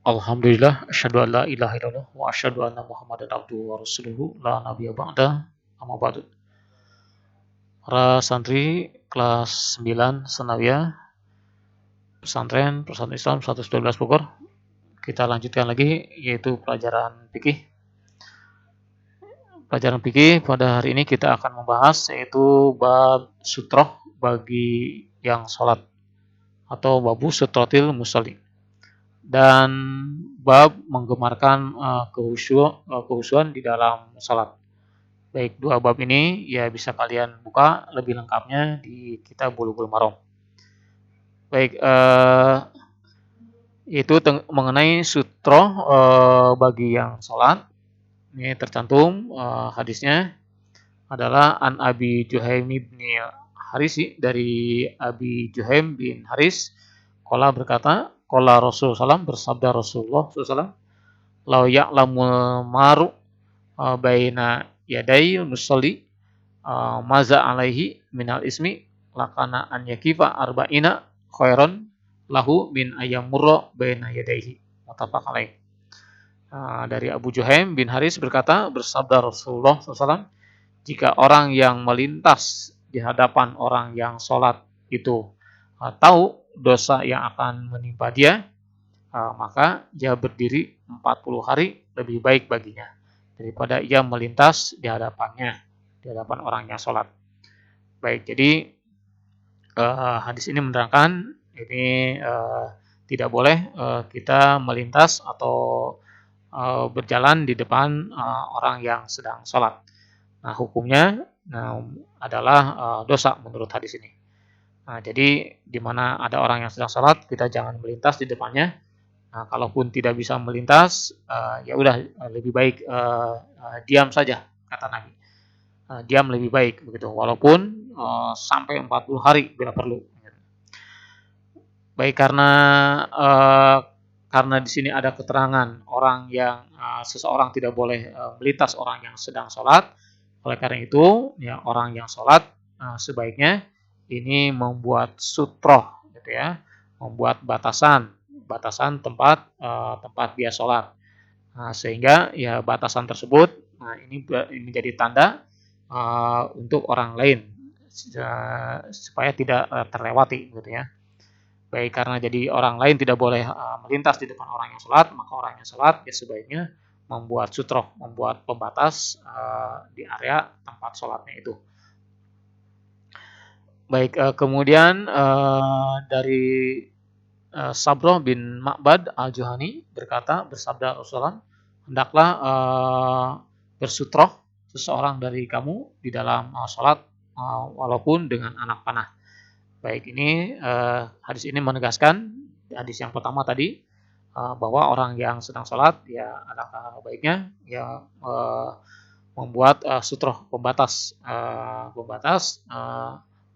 Alhamdulillah, asyhadu an la ilaha illallah wa asyhadu anna Muhammadan abduhu wa rasuluhu la nabiyya ba'da. Amma ba'du. Para santri kelas 9 Sanawiyah Pesantren Islam 112 Bogor. Kita lanjutkan lagi yaitu pelajaran fikih. Pelajaran fikih pada hari ini kita akan membahas yaitu bab sutroh bagi yang sholat atau babu sutrotil musalli. Dan bab menggemarkan kehusuan di dalam salat. Baik, dua bab ini ya bisa kalian buka lebih lengkapnya di kitab Bulughul Maram. Baik, itu mengenai sutroh bagi yang salat. Ini tercantum hadisnya adalah an Abi Juhaim bin Harisi, dari Abi Juhaim bin Haris qala berkata, qala Rasulullah SAW, bersabda Rasulullah SAW, lau ya'lamul maru baina yadai musalli maza alaihi minal ismi lakana an yakifa arba'ina khairon lahu min ayyamurra baina yadaihi. Muttafaq alaih. Dari Abu Juhaim bin Haris berkata, bersabda Rasulullah SAW, jika orang yang melintas di hadapan orang yang sholat itu tahu dosa yang akan menimpa dia, maka dia berdiri 40 hari lebih baik baginya daripada ia melintas di hadapannya, di hadapan orang yang sholat. Baik, jadi hadis ini menerangkan ini tidak boleh kita melintas atau berjalan di depan orang yang sedang sholat. Nah, hukumnya adalah dosa menurut hadis ini. Nah, jadi di mana ada orang yang sedang sholat, kita jangan melintas di depannya. Nah, kalaupun tidak bisa melintas, ya udah lebih baik diam saja, kata Nabi. Diam lebih baik begitu, walaupun sampai 40 hari bila perlu. Baik, karena di sini ada keterangan orang yang seseorang tidak boleh melintas orang yang sedang sholat. Oleh karena itu, ya orang yang sholat sebaiknya ini membuat sutroh, gitu ya, membuat batasan tempat dia sholat, sehingga ya batasan tersebut ini menjadi tanda untuk orang lain supaya tidak terlewati, gitu ya. Baik, karena jadi orang lain tidak boleh melintas di depan orang yang sholat, maka orang yang sholat ya sebaiknya membuat sutroh, membuat pembatas di area tempat sholatnya itu. Baik, kemudian dari Sabroh bin Ma'bad al-Juhani berkata, bersabda Rasulullah, hendaklah bersutroh seseorang dari kamu di dalam sholat walaupun dengan anak panah. Baik, ini hadis ini menegaskan hadis yang pertama tadi, bahwa orang yang sedang sholat ya alangkah baiknya ya membuat sutroh, pembatas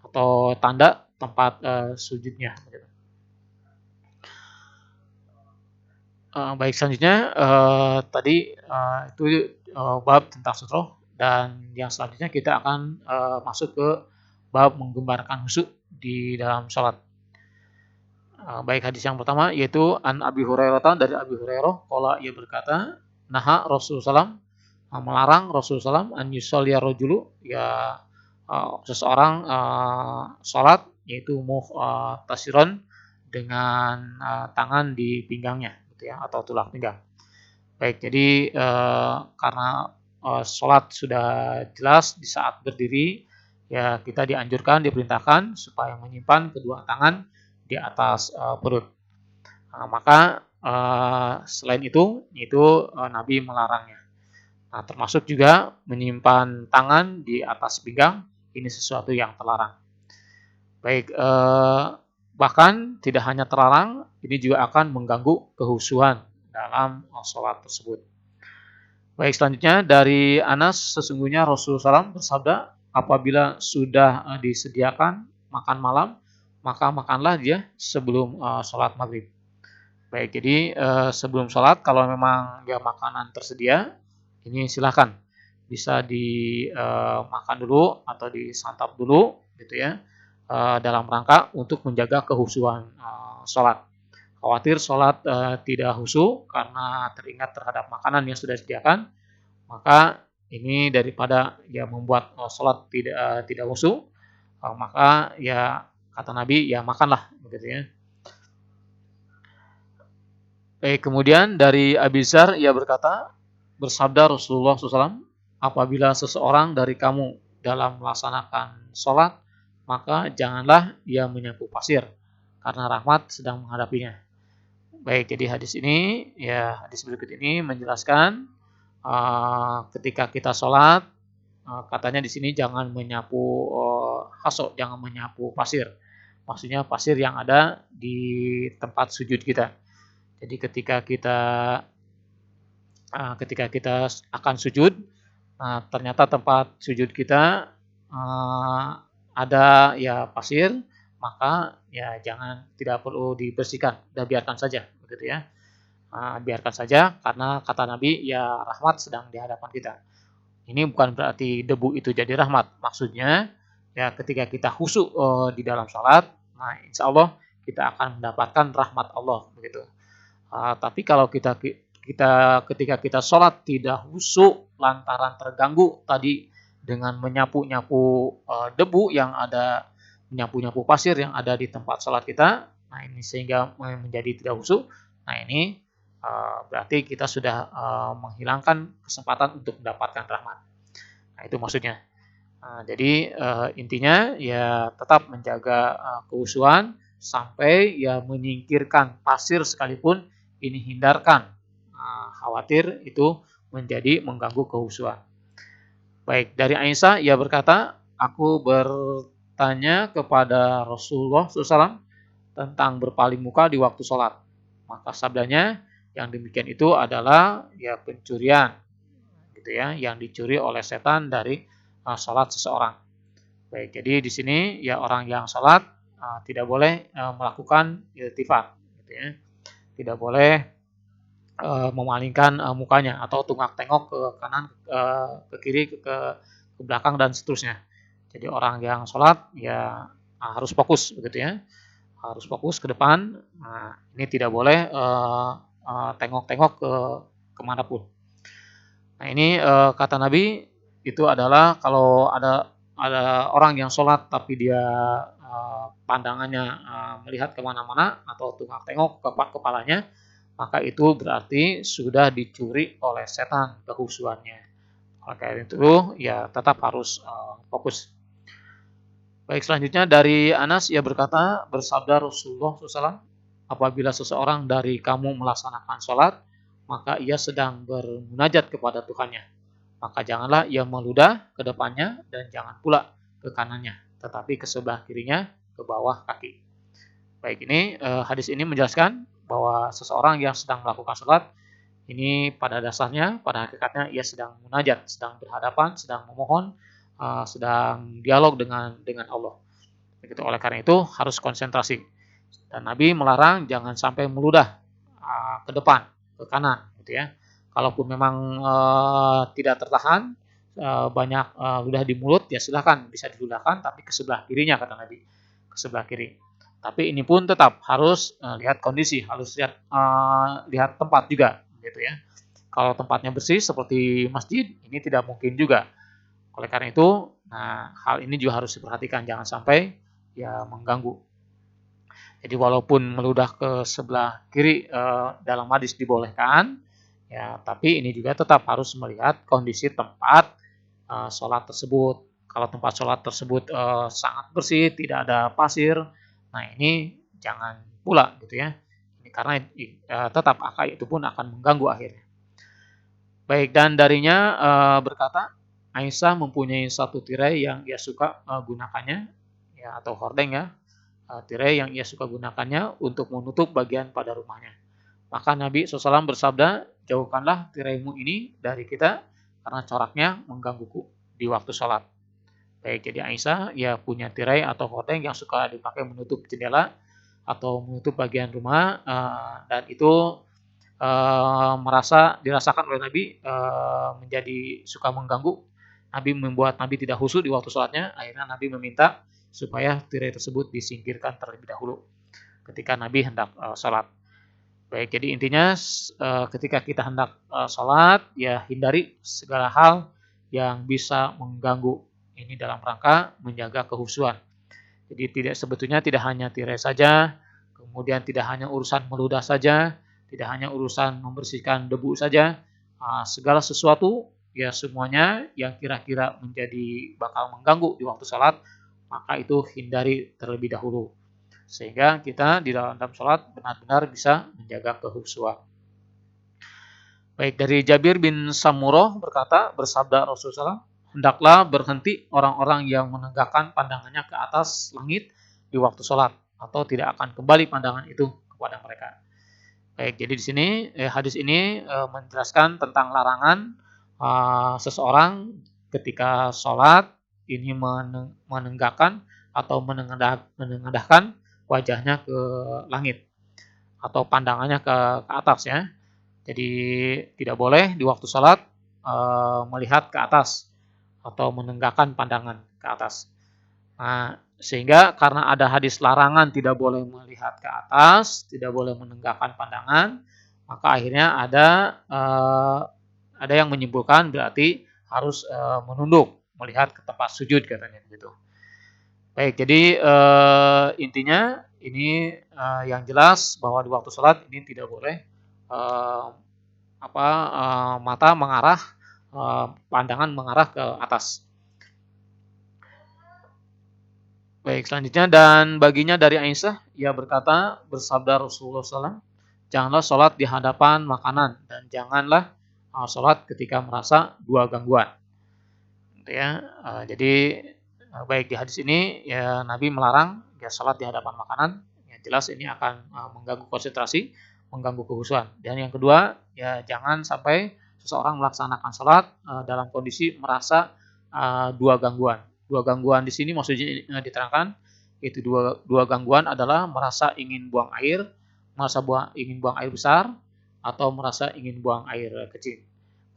atau tanda tempat sujudnya. Baik, selanjutnya tadi itu bab tentang sutroh, dan yang selanjutnya kita akan masuk ke bab menggembarkan khusyuk di dalam sholat. Baik, hadis yang pertama yaitu an Abi Hurairah, dari Abi Hurairah, qala, ia berkata, naha Rasulullah SAW, melarang Rasulullah SAW, an yusalliya rajulu, ya seseorang sholat, yaitu tasiron, dengan tangan di pinggangnya, gitu ya, atau tulang pinggang. Baik, jadi karena sholat sudah jelas di saat berdiri, ya kita diperintahkan supaya menyimpan kedua tangan di atas perut. Maka selain itu Nabi melarangnya. Nah, termasuk juga menyimpan tangan di atas pinggang, ini sesuatu yang terlarang. Baik, bahkan tidak hanya terlarang, ini juga akan mengganggu kehusuan dalam sholat tersebut. Baik, selanjutnya dari Anas, sesungguhnya Rasulullah SAW bersabda, apabila sudah disediakan makan malam, maka makanlah dia sebelum sholat maghrib. Baik, jadi sebelum sholat kalau memang ya makanan tersedia, ini silakan bisa dimakan dulu atau disantap dulu, gitu ya, dalam rangka untuk menjaga kehusuan sholat. khawatir sholat tidak khusyuk karena teringat terhadap makanan yang sudah disediakan, maka ini daripada ya membuat sholat tidak khusyuk, maka ya kata Nabi ya makanlah begitu ya. Kemudian dari Abi Dzar ia berkata, bersabda Rasulullah SAW, apabila seseorang dari kamu dalam melaksanakan sholat, maka janganlah ia menyapu pasir, karena rahmat sedang menghadapinya. Baik, jadi hadis berikut ini menjelaskan ketika kita sholat, katanya di sini jangan menyapu hasok, jangan menyapu pasir. Maksudnya pasir yang ada di tempat sujud kita. Jadi ketika kita akan sujud, ternyata tempat sujud kita ada ya pasir, maka ya tidak perlu dibersihkan, dan biarkan saja begitu ya. Biarkan saja karena kata Nabi ya rahmat sedang di hadapan kita. Ini bukan berarti debu itu jadi rahmat. Maksudnya ya ketika kita khusyuk di dalam salat, nah insya Allah kita akan mendapatkan rahmat Allah begitu. Tapi kalau ketika kita sholat tidak khusyuk lantaran terganggu tadi dengan menyapu-nyapu debu yang ada, menyapu-nyapu pasir yang ada di tempat sholat kita, nah ini sehingga menjadi tidak khusyuk. Nah ini berarti kita sudah menghilangkan kesempatan untuk mendapatkan rahmat. Nah itu maksudnya. Jadi intinya ya tetap menjaga kekhusyuan sampai ya menyingkirkan pasir sekalipun ini hindarkan, khawatir itu menjadi mengganggu kekhusyuan. Baik, dari Aisyah ia berkata, aku bertanya kepada Rasulullah SAW tentang berpaling muka di waktu sholat. Maka sabdanya yang demikian itu adalah ya pencurian, gitu ya, yang dicuri oleh setan dari sholat seseorang. Baik, jadi di sini ya orang yang sholat tidak boleh melakukan iltifat, gitu ya. Tidak boleh memalingkan mukanya atau tengok ke kanan, ke kiri, ke belakang dan seterusnya. Jadi orang yang sholat ya harus fokus begitu ya, harus fokus ke depan. Nah, ini tidak boleh tengok-tengok ke kemanapun. Nah ini kata Nabi itu adalah kalau ada orang yang sholat tapi dia pandangannya melihat kemana-mana atau tengok-tengok ke kepalanya, maka itu berarti sudah dicuri oleh setan kekhusyuannya. Oleh karena itu ya tetap harus fokus. Baik, selanjutnya dari Anas ia berkata, bersabda Rasulullah SAW, apabila seseorang dari kamu melaksanakan sholat, maka ia sedang bermunajat kepada Tuhannya. Maka janganlah ia meludah ke depannya dan jangan pula ke kanannya, tetapi ke sebelah kirinya, ke bawah kaki. Baik, ini hadis ini menjelaskan bahwa seseorang yang sedang melakukan sholat, ini pada dasarnya, pada hakikatnya ia sedang munajat, sedang berhadapan, sedang memohon, sedang dialog dengan Allah. Begitu, oleh karena itu harus konsentrasi. Dan Nabi melarang jangan sampai meludah ke depan, ke kanan, gitu ya. Kalaupun memang tidak tertahan, banyak ludah di mulut, ya silakan bisa diludahkan, tapi ke sebelah kirinya kata Nabi, ke sebelah kiri. Tapi ini pun tetap harus lihat kondisi, harus lihat tempat juga, gitu ya. Kalau tempatnya bersih seperti masjid, ini tidak mungkin juga. Oleh karena itu, nah hal ini juga harus diperhatikan, jangan sampai ya mengganggu. Jadi walaupun meludah ke sebelah kiri dalam hadis dibolehkan, ya tapi ini juga tetap harus melihat kondisi tempat sholat tersebut. Kalau tempat sholat tersebut sangat bersih, tidak ada pasir, nah ini jangan pula gitu ya. Ini karena tetap itu pun akan mengganggu akhirnya. Baik, dan darinya berkata, Aisyah mempunyai satu tirai yang ia suka gunakannya, ya atau hordeng ya, tirai yang ia suka gunakannya untuk menutup bagian pada rumahnya. Maka Nabi SAW bersabda, jauhkanlah tiraimu ini dari kita karena coraknya menggangguku di waktu sholat. Baik, jadi Aisyah ya punya tirai atau hordeng yang suka dipakai menutup jendela atau menutup bagian rumah, dan itu dirasakan oleh Nabi menjadi suka mengganggu. Nabi membuat Nabi tidak khusyuk di waktu sholatnya. Akhirnya Nabi meminta supaya tirai tersebut disingkirkan terlebih dahulu ketika Nabi hendak sholat. Baik, jadi intinya ketika kita hendak sholat, ya hindari segala hal yang bisa mengganggu. Ini dalam rangka menjaga kekhusyuan. Jadi sebetulnya tidak hanya tirai saja, kemudian tidak hanya urusan meludah saja, tidak hanya urusan membersihkan debu saja, segala sesuatu ya semuanya yang kira-kira menjadi bakal mengganggu di waktu sholat, maka itu hindari terlebih dahulu. Sehingga kita di dalam sholat benar-benar bisa menjaga kekhusyuan. Baik, dari Jabir bin Samurah berkata, bersabda Rasulullah, hendaklah berhenti orang-orang yang menegakkan pandangannya ke atas langit di waktu sholat, atau tidak akan kembali pandangan itu kepada mereka. Baik, jadi di sini hadis ini menjelaskan tentang larangan seseorang ketika sholat ini menenggakkan atau menengadahkan wajahnya ke langit atau pandangannya ke atas ya. Jadi tidak boleh di waktu sholat melihat ke atas atau menenggakkan pandangan ke atas. Nah, sehingga karena ada hadis larangan tidak boleh melihat ke atas, tidak boleh menenggakkan pandangan, maka akhirnya ada yang menyimpulkan berarti harus menunduk melihat ke tempat sujud katanya gitu. Baik, jadi intinya ini yang jelas bahwa di waktu sholat ini tidak boleh mata mengarah, pandangan mengarah ke atas. Baik, selanjutnya dan baginya dari Aisyah, ia berkata, bersabda Rasulullah SAW, janganlah sholat di hadapan makanan dan janganlah sholat ketika merasa dua gangguan. Gitu ya. Jadi baik di hadis ini ya Nabi melarang ya sholat di hadapan makanan. Ya jelas ini akan mengganggu konsentrasi, mengganggu kekhusyuan. Dan yang kedua ya jangan sampai seseorang melaksanakan sholat dalam kondisi merasa dua gangguan. Dua gangguan di sini maksudnya diterangkan itu dua gangguan adalah merasa ingin buang air, ingin buang air besar atau merasa ingin buang air kecil.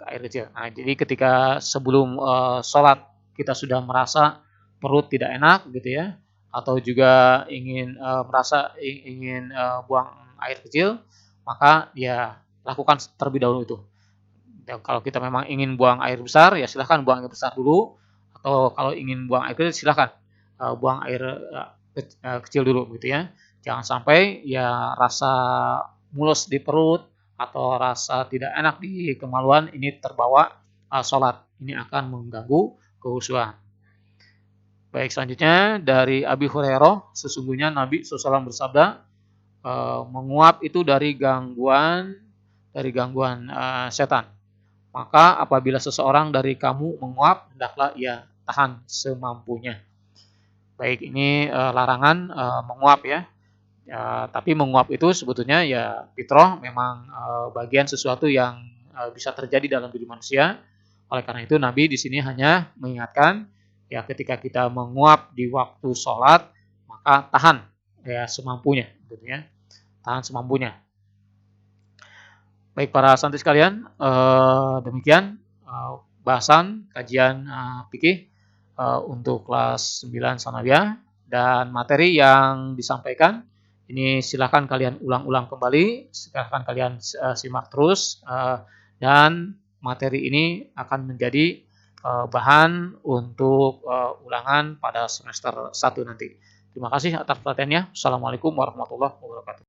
Air kecil. Nah, jadi ketika sebelum sholat kita sudah merasa perut tidak enak gitu ya, atau juga ingin ingin buang air kecil, maka ya lakukan terlebih dahulu itu. Dan kalau kita memang ingin buang air besar, ya silahkan buang air besar dulu. Atau kalau ingin buang air kecil, silahkan buang air kecil dulu gitu ya. Jangan sampai ya rasa mulus di perut atau rasa tidak enak di kemaluan ini terbawa sholat. Ini akan mengganggu kekhusyuan. Baik, selanjutnya dari Abi Hurairah, sesungguhnya Nabi SAW bersabda, menguap itu dari gangguan setan. Maka apabila seseorang dari kamu menguap, hendaklah ia tahan semampunya. Baik, ini larangan menguap ya. Tapi menguap itu sebetulnya ya fitrah, memang bagian sesuatu yang bisa terjadi dalam diri manusia. Oleh karena itu Nabi di sini hanya mengingatkan ya ketika kita menguap di waktu sholat maka tahan ya semampunya gitu ya. Tahan semampunya. Baik para santri sekalian, demikian bahasan kajian fikih untuk kelas 9 Sanawiyah dan materi yang disampaikan ini silakan kalian ulang-ulang kembali, silakan kalian simak terus dan materi ini akan menjadi bahan untuk ulangan pada semester 1 nanti. Terima kasih atas perhatiannya. Assalamualaikum warahmatullahi wabarakatuh.